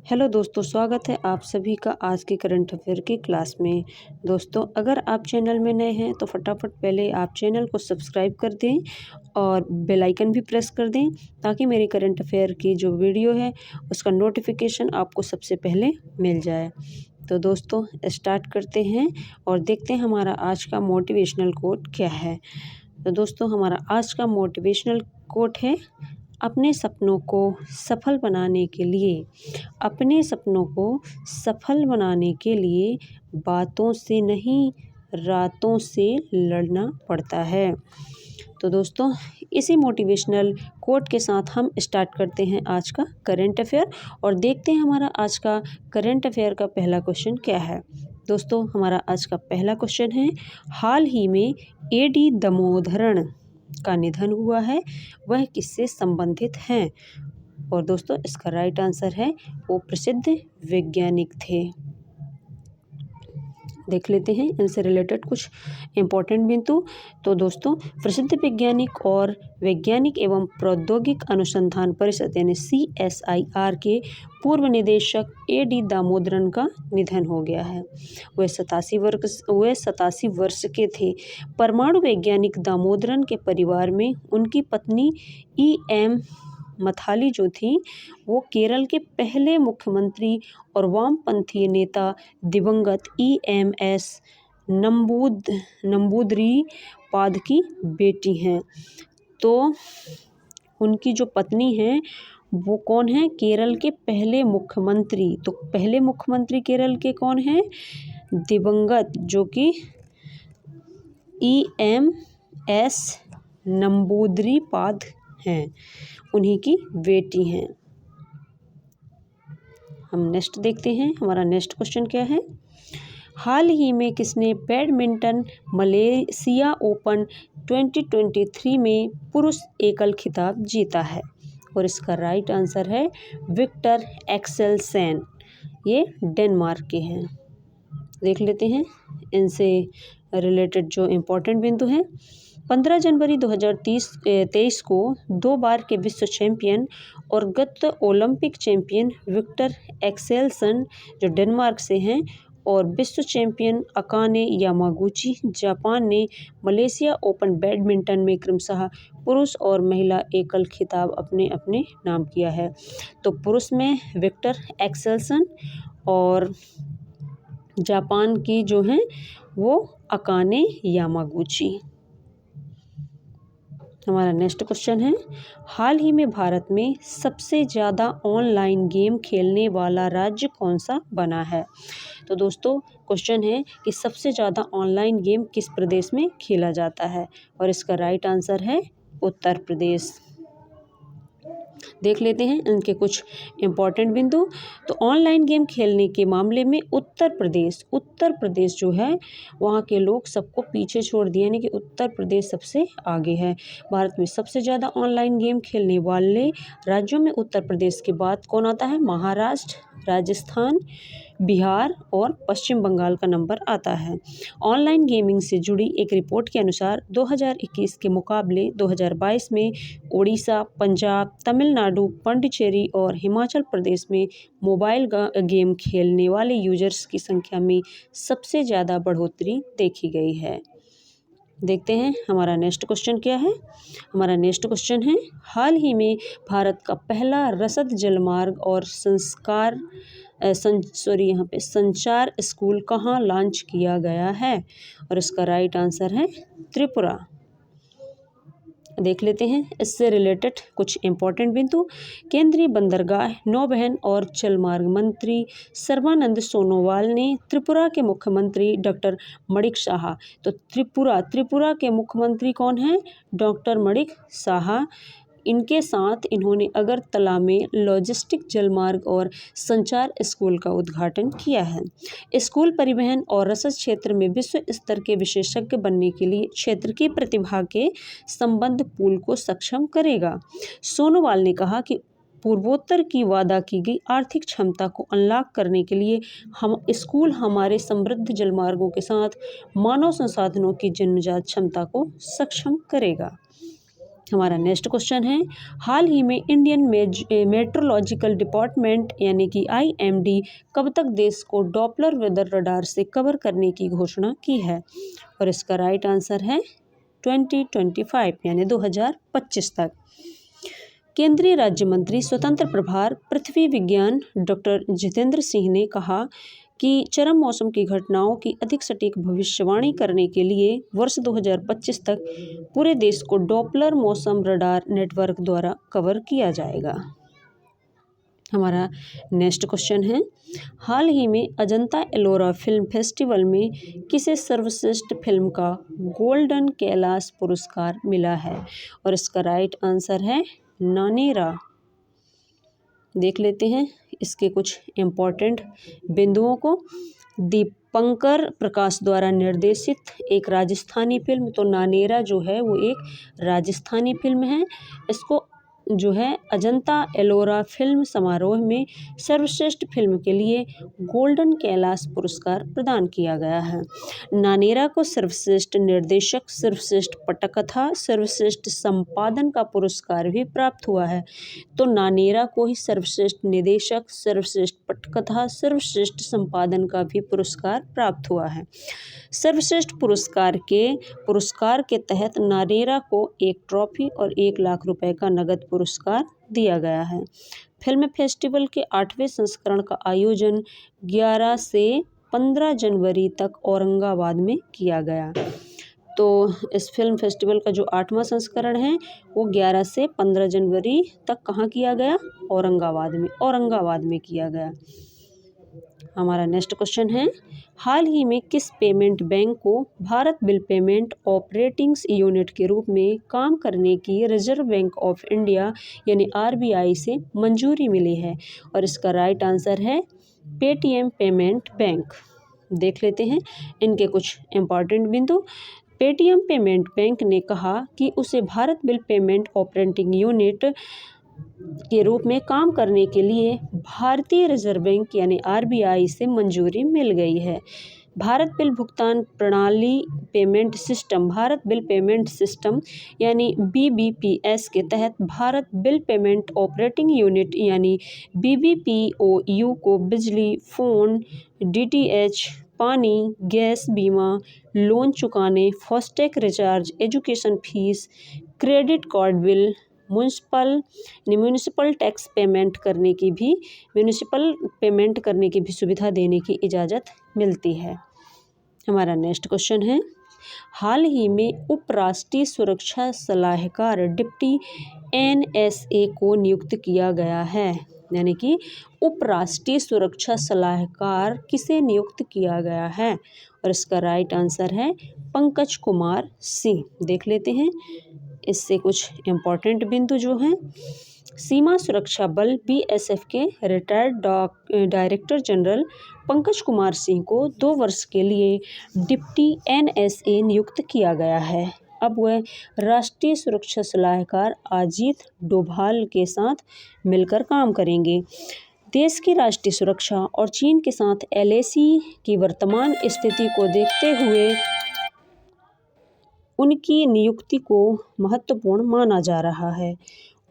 Hello दोस्तों, स्वागत है आप सभी का आज के करंट अफेयर की क्लास में। दोस्तों, अगर आप चैनल में नए हैं तो फटाफट पहले आप चैनल को सब्सक्राइब कर दें और बेल आइकन भी प्रेस कर दें ताकि मेरी करंट अफेयर की जो वीडियो है उसका नोटिफिकेशन आपको सबसे पहले मिल जाए। तो दोस्तों, स्टार्ट करते हैं और देखते हैं हमारा आज का मोटिवेशनल कोट क्या है। तो दोस्तों, हमारा आज का मोटिवेशनल कोट है, अपने सपनों को सफल बनाने के लिए बातों से नहीं, रातों से लड़ना पड़ता है। तो दोस्तों, इसी मोटिवेशनल कोट के साथ हम स्टार्ट करते हैं आज का करंट अफेयर और देखते हैं हमारा आज का करंट अफेयर का पहला क्वेश्चन क्या है। दोस्तों, हमारा आज का पहला क्वेश्चन है, हाल ही में एडी दामोदरन का निधन हुआ है, वह किससे संबंधित हैं? और दोस्तों, इसका राइट आंसर है, वो प्रसिद्ध वैज्ञानिक थे। देख लेते हैं इनसे रिलेटेड कुछ इम्पोर्टेंट बिंदु। तो दोस्तों, प्रसिद्ध वैज्ञानिक एवं प्रौद्योगिक अनुसंधान परिषद यानी CSIR के पूर्व निदेशक एडी दामोदरन का निधन हो गया है। वह 87 वर्ष के थे। परमाणु वैज्ञानिक दामोदरन के परिवार में उनकी पत्नी EM मथाली जो थी, वो केरल के पहले मुख्यमंत्री और वामपंथी नेता दिवंगत EMS नंबूदरी-पाद की बेटी हैं। तो उनकी जो पत्नी हैं वो कौन है? केरल के पहले मुख्यमंत्री। तो पहले मुख्यमंत्री केरल के कौन हैं? दिवंगत, जो कि EMS नंबूदरी-पाद हैं, उन्हीं की बेटी हैं। हम नेक्स्ट देखते हैं, हमारा नेक्स्ट क्वेश्चन क्या है। हाल ही में किसने बैडमिंटन मलेशिया ओपन 2023 में पुरुष एकल खिताब जीता है? और इसका राइट आंसर है विक्टर एक्सेलसेन। ये डेनमार्क के हैं। देख लेते हैं इनसे रिलेटेड जो इम्पोर्टेंट बिंदु हैं। 15 जनवरी 2023 को 2 बार के विश्व चैंपियन और गत ओलंपिक चैंपियन विक्टर एक्सेलसन जो डेनमार्क से हैं और विश्व चैंपियन अकाने यामागुची जापान ने मलेशिया ओपन बैडमिंटन में क्रमशः पुरुष और महिला एकल खिताब अपने अपने नाम किया है। तो पुरुष में विक्टर एक्सेलसन और जापान की जो हैं वो अकाने यामागुची। हमारा नेक्स्ट क्वेश्चन है, हाल ही में भारत में सबसे ज़्यादा ऑनलाइन गेम खेलने वाला राज्य कौन सा बना है? तो दोस्तों, क्वेश्चन है कि सबसे ज़्यादा ऑनलाइन गेम किस प्रदेश में खेला जाता है? और इसका राइट आंसर है उत्तर प्रदेश। देख लेते हैं इनके कुछ इम्पॉर्टेंट बिंदु। तो ऑनलाइन गेम खेलने के मामले में उत्तर प्रदेश जो है, वहाँ के लोग सबको पीछे छोड़ दिए, यानी कि उत्तर प्रदेश सबसे आगे है। भारत में सबसे ज़्यादा ऑनलाइन गेम खेलने वाले राज्यों में उत्तर प्रदेश के बाद कौन आता है? महाराष्ट्र, राजस्थान, बिहार और पश्चिम बंगाल का नंबर आता है। ऑनलाइन गेमिंग से जुड़ी एक रिपोर्ट के अनुसार 2021 के मुकाबले 2022 में ओडिशा, पंजाब, तमिलनाडु, पुडुचेरी और हिमाचल प्रदेश में मोबाइल गेम खेलने वाले यूजर्स की संख्या में सबसे ज़्यादा बढ़ोतरी देखी गई है। देखते हैं हमारा नेक्स्ट क्वेश्चन क्या है। हमारा नेक्स्ट क्वेश्चन है, हाल ही में भारत का पहला रसद जलमार्ग और संचार स्कूल कहाँ लॉन्च किया गया है? और इसका राइट आंसर है त्रिपुरा। देख लेते हैं इससे रिलेटेड कुछ इम्पोर्टेंट बिंदु। केंद्रीय बंदरगाह, नौवहन और जलमार्ग मंत्री सर्बानंद सोनोवाल ने त्रिपुरा के मुख्यमंत्री डॉक्टर मणिक साहा, तो त्रिपुरा के मुख्यमंत्री कौन हैं? डॉक्टर मणिक साहा। इनके साथ इन्होंने अगरतला में लॉजिस्टिक, जलमार्ग और संचार स्कूल का उद्घाटन किया है। स्कूल परिवहन और रसद क्षेत्र में विश्व स्तर के विशेषज्ञ बनने के लिए क्षेत्र की प्रतिभा के संबंध पूल को सक्षम करेगा। सोनोवाल ने कहा कि पूर्वोत्तर की वादा की गई आर्थिक क्षमता को अनलॉक करने के लिए हम स्कूल हमारे समृद्ध जलमार्गों के साथ मानव संसाधनों की जन्मजात क्षमता को सक्षम करेगा। हमारा नेक्स्ट क्वेश्चन है, हाल ही में इंडियन मेट्रोलॉजिकल डिपार्टमेंट यानी कि IMD कब तक देश को डॉपलर वेदर रडार से कवर करने की घोषणा की है? और इसका राइट आंसर है 2025 यानी 2025 तक। केंद्रीय राज्य मंत्री स्वतंत्र प्रभार पृथ्वी विज्ञान डॉक्टर जितेंद्र सिंह ने कहा कि चरम मौसम की घटनाओं की अधिक सटीक भविष्यवाणी करने के लिए वर्ष 2025 तक पूरे देश को डॉपलर मौसम रडार नेटवर्क द्वारा कवर किया जाएगा। हमारा नेक्स्ट क्वेश्चन है, हाल ही में अजंता एलोरा फिल्म फेस्टिवल में किसे सर्वश्रेष्ठ फिल्म का गोल्डन कैलाश पुरस्कार मिला है? और इसका राइट आंसर है नानेरा। देख लेते हैं इसके कुछ इम्पोर्टेंट बिंदुओं को। दीपंकर प्रकाश द्वारा निर्देशित एक राजस्थानी फिल्म, तो नानेरा जो है वो एक राजस्थानी फिल्म है। इसको जो है अजंता एलोरा फिल्म समारोह में सर्वश्रेष्ठ फिल्म के लिए गोल्डन कैलाश पुरस्कार प्रदान किया गया है। नानेरा को सर्वश्रेष्ठ निर्देशक, सर्वश्रेष्ठ पटकथा, सर्वश्रेष्ठ संपादन का पुरस्कार भी प्राप्त हुआ है। तो नानेरा को ही सर्वश्रेष्ठ निदेशक, सर्वश्रेष्ठ पटकथा, सर्वश्रेष्ठ संपादन का भी पुरस्कार प्राप्त हुआ है। सर्वश्रेष्ठ पुरस्कार के तहत नानेरा को एक ट्रॉफी और 1 लाख रुपए का नगद पुरस्कार दिया गया है। फिल्म फेस्टिवल के 8वें संस्करण का आयोजन 11 से 15 जनवरी तक औरंगाबाद में किया गया। तो इस फिल्म फेस्टिवल का जो 8वां संस्करण है वो 11 से 15 जनवरी तक कहाँ किया गया? औरंगाबाद में किया गया। हमारा नेक्स्ट क्वेश्चन है, हाल ही में किस पेमेंट बैंक को Bharat bill payment operating unit के रूप में काम करने की रिजर्व बैंक ऑफ इंडिया यानी RBI से मंजूरी मिली है? और इसका राइट आंसर है पेटीएम पेमेंट बैंक। देख लेते हैं इनके कुछ इम्पॉर्टेंट बिंदु। पेटीएम पेमेंट बैंक ने कहा कि उसे Bharat bill payment operating unit के रूप में काम करने के लिए भारतीय रिजर्व बैंक यानी RBI से मंजूरी मिल गई है। भारत बिल भुगतान प्रणाली भारत बिल पेमेंट सिस्टम यानी BBPS के तहत Bharat bill payment operating unit यानी BBPOU को बिजली, फ़ोन, DTH, पानी, गैस, बीमा, लोन चुकाने, FASTag recharge, education fees, credit card bill, municipal tax payment करने की भी सुविधा देने की इजाज़त मिलती है। हमारा नेक्स्ट क्वेश्चन है, हाल ही में उपराष्ट्रीय सुरक्षा सलाहकार डिप्टी NSA को नियुक्त किया गया है। यानी कि उपराष्ट्रीय सुरक्षा सलाहकार किसे नियुक्त किया गया है? और इसका राइट आंसर है पंकज कुमार सिंह। देख लेते हैं इससे कुछ इम्पोर्टेंट बिंदु जो हैं। सीमा सुरक्षा बल BSF के retired director general Pankaj Kumar Singh को 2 वर्ष के लिए डिप्टी NSA नियुक्त किया गया है। अब वह राष्ट्रीय सुरक्षा सलाहकार अजीत डोभाल के साथ मिलकर काम करेंगे। देश की राष्ट्रीय सुरक्षा और चीन के साथ LAC की वर्तमान स्थिति को देखते हुए उनकी नियुक्ति को महत्वपूर्ण माना जा रहा है।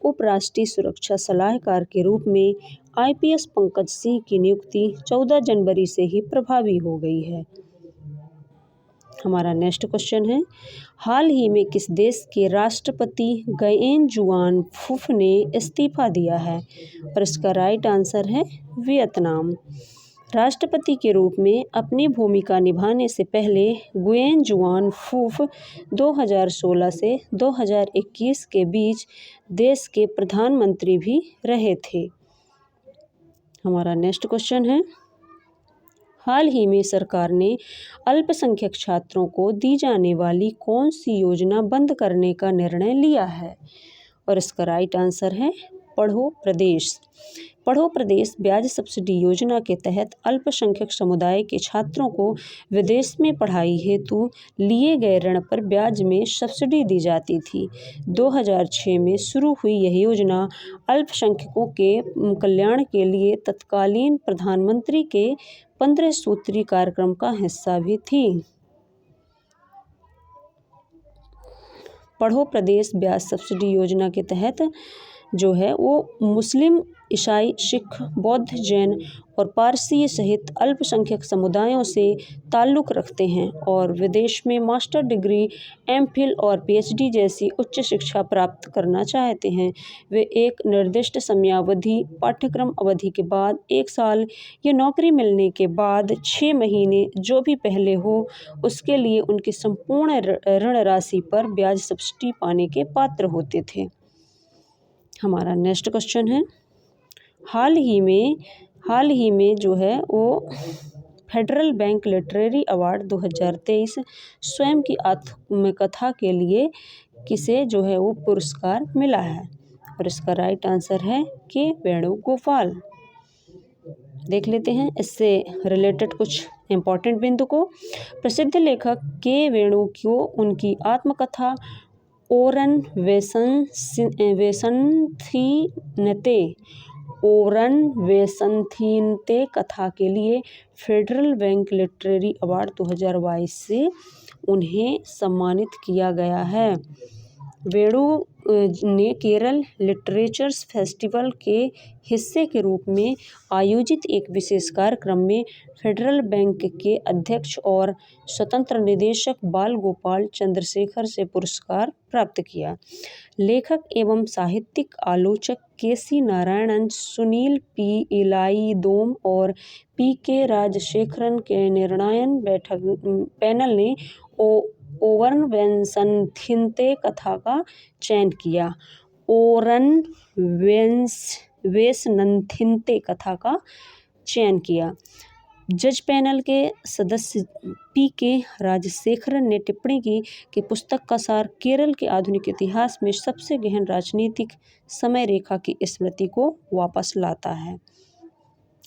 उपराष्ट्रीय सुरक्षा सलाहकार के रूप में IPS पंकज सिंह की नियुक्ति 14 जनवरी से ही प्रभावी हो गई है। हमारा नेक्स्ट क्वेश्चन है, हाल ही में किस देश के राष्ट्रपति गुयेन जुआन फुफ ने इस्तीफा दिया है? और इसका राइट आंसर है वियतनाम। राष्ट्रपति के रूप में अपनी भूमिका निभाने से पहले गुयेन जुआन फुफ 2016 से 2021 के बीच देश के प्रधानमंत्री भी रहे थे। हमारा नेक्स्ट क्वेश्चन है, हाल ही में सरकार ने अल्पसंख्यक छात्रों को दी जाने वाली कौन सी योजना बंद करने का निर्णय लिया है? और इसका राइट आंसर है पढ़ो प्रदेश। पढ़ो प्रदेश ब्याज सब्सिडी योजना के तहत अल्पसंख्यक समुदाय के छात्रों को विदेश में पढ़ाई हेतु लिए गए ऋण पर ब्याज में सब्सिडी दी जाती थी। 2006 में शुरू हुई यह योजना अल्पसंख्यकों के कल्याण के लिए तत्कालीन प्रधानमंत्री के 15 सूत्री कार्यक्रम का हिस्सा भी थी। पढ़ो प्रदेश ब्याज सब्सिडी योजना के तहत जो है वो मुस्लिम, ईसाई, सिख, बौद्ध, जैन और पारसी सहित अल्पसंख्यक समुदायों से ताल्लुक़ रखते हैं और विदेश में मास्टर डिग्री, एमफिल और पीएचडी जैसी उच्च शिक्षा प्राप्त करना चाहते हैं। वे एक निर्दिष्ट समयावधि पाठ्यक्रम अवधि के बाद 1 साल या नौकरी मिलने के बाद 6 महीने जो भी पहले हो उसके लिए उनकी संपूर्ण ऋण राशि पर ब्याज सब्सिडी पाने के पात्र होते थे। हमारा नेक्स्ट क्वेश्चन है, हाल ही में जो है वो फेडरल बैंक लिटरेरी अवार्ड 2023 स्वयं की आत्मकथा के लिए किसे जो है वो पुरस्कार मिला है और इसका राइट आंसर है के वेणुगोपाल। देख लेते हैं इससे रिलेटेड कुछ इम्पोर्टेंट बिंदु को। प्रसिद्ध लेखक के वेणु को उनकी आत्मकथा ओरन वेसंथीनते कथा के लिए फेडरल बैंक लिटरेरी अवार्ड 2022 से उन्हें सम्मानित किया गया है। वेणु ने केरल लिटरेचर्स फेस्टिवल के हिस्से के रूप में आयोजित एक विशेष कार्यक्रम में फेडरल बैंक के अध्यक्ष और स्वतंत्र निदेशक बाल गोपाल चंद्रशेखर से पुरस्कार प्राप्त किया। लेखक एवं साहित्यिक आलोचक केसी नारायणन, सुनील पी इलाईदोम और पीके राजशेखरन के निर्णायक पैनल ने ओरन वेसंथीनते कथा का चयन किया। ओरन वेसंथीनते कथा का चयन किया। जज पैनल के सदस्य पीके राजशेखरन ने टिप्पणी की कि पुस्तक का सार केरल के आधुनिक इतिहास में सबसे गहन राजनीतिक समय रेखा की स्मृति को वापस लाता है।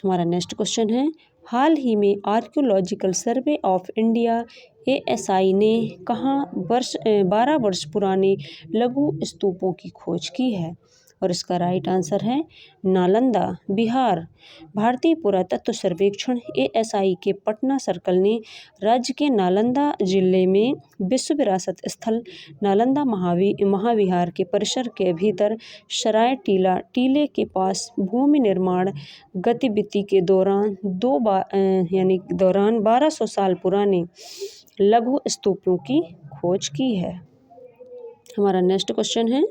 हमारा नेक्स्ट क्वेश्चन है, हाल ही में archaeological survey of India ASI ने कहाँ 12 वर्ष पुराने लघु स्तूपों की खोज की है और इसका राइट आंसर है नालंदा, बिहार। भारतीय पुरातत्व सर्वेक्षण ASI के पटना सर्कल ने राज्य के नालंदा जिले में विश्व विरासत स्थल नालंदा महाविहार के परिसर के भीतर सराय टीले के पास भूमि निर्माण गतिविधि के दौरान 1200 साल पुराने लघु स्तूपों की खोज की है। हमारा नेक्स्ट क्वेश्चन है,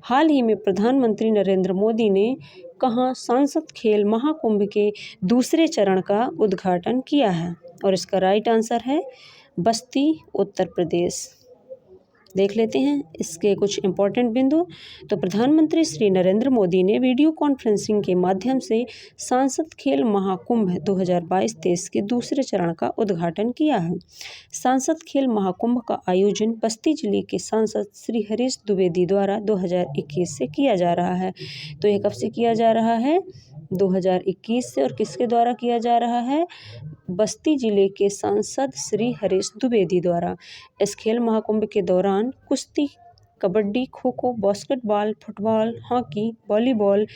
हाल ही में प्रधानमंत्री नरेंद्र मोदी ने कहाँ सांसद खेल महाकुंभ के दूसरे चरण का उद्घाटन किया है और इसका राइट आंसर है बस्ती, उत्तर प्रदेश। देख लेते हैं इसके कुछ इम्पोर्टेंट बिंदु। तो प्रधानमंत्री श्री नरेंद्र मोदी ने वीडियो कॉन्फ्रेंसिंग के माध्यम से सांसद खेल महाकुंभ 2022-23 के दूसरे चरण का उद्घाटन किया है। सांसद खेल महाकुंभ का आयोजन बस्ती जिले के सांसद श्री हरीश द्विवेदी द्वारा 2021 से किया जा रहा है। तो यह कब से किया जा रहा है? 2021 से। और किसके द्वारा किया जा रहा है? बस्ती जिले के सांसद श्री हरीश द्विवेदी द्वारा। इस खेल महाकुंभ के दौरान कुश्ती, kabaddi, kho kho, basketball, football, hockey, volleyball,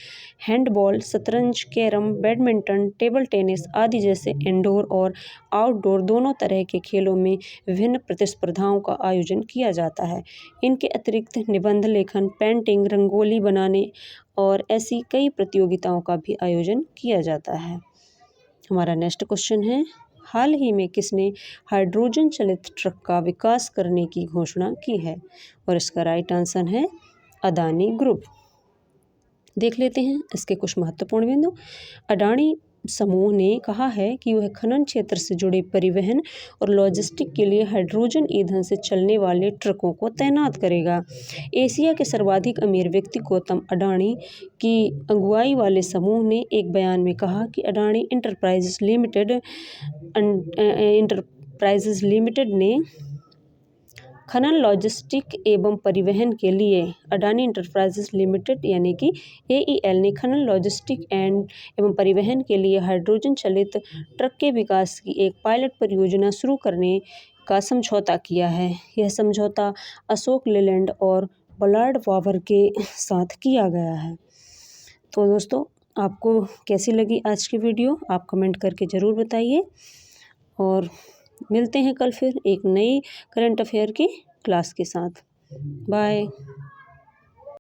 handball, शतरंज, कैरम, बैडमिंटन, टेबल टेनिस आदि जैसे इंडोर और आउटडोर दोनों तरह के खेलों में विभिन्न प्रतिस्पर्धाओं का आयोजन किया जाता है। इनके अतिरिक्त निबंध लेखन, पेंटिंग, रंगोली बनाने और ऐसी कई प्रतियोगिताओं का भी आयोजन किया जाता है। हमारा नेक्स्ट क्वेश्चन है, हाल ही में किसने हाइड्रोजन चलित ट्रक का विकास करने की घोषणा की है और इसका राइट आंसर है अदानी ग्रुप। देख लेते हैं इसके कुछ महत्वपूर्ण बिंदु। अडानी समूह ने कहा है कि वह खनन क्षेत्र से जुड़े परिवहन और लॉजिस्टिक के लिए हाइड्रोजन ईंधन से चलने वाले ट्रकों को तैनात करेगा। एशिया के सर्वाधिक अमीर व्यक्ति गौतम अडानी की अगुवाई वाले समूह ने एक बयान में कहा कि अडानी इंटरप्राइजेज लिमिटेड ने खनन, लॉजिस्टिक एवं परिवहन के लिए अडानी इंटरप्राइजेज लिमिटेड यानी कि AEL ने खनन, लॉजिस्टिक एवं परिवहन के लिए हाइड्रोजन चलित ट्रक के विकास की एक पायलट परियोजना शुरू करने का समझौता किया है। यह समझौता अशोक लेलैंड और बलार्ड पावर के साथ किया गया है। तो दोस्तों, आपको कैसी लगी आज की वीडियो आप कमेंट करके ज़रूर बताइए और मिलते हैं कल फिर एक नई करंट अफेयर की क्लास के साथ। बाय।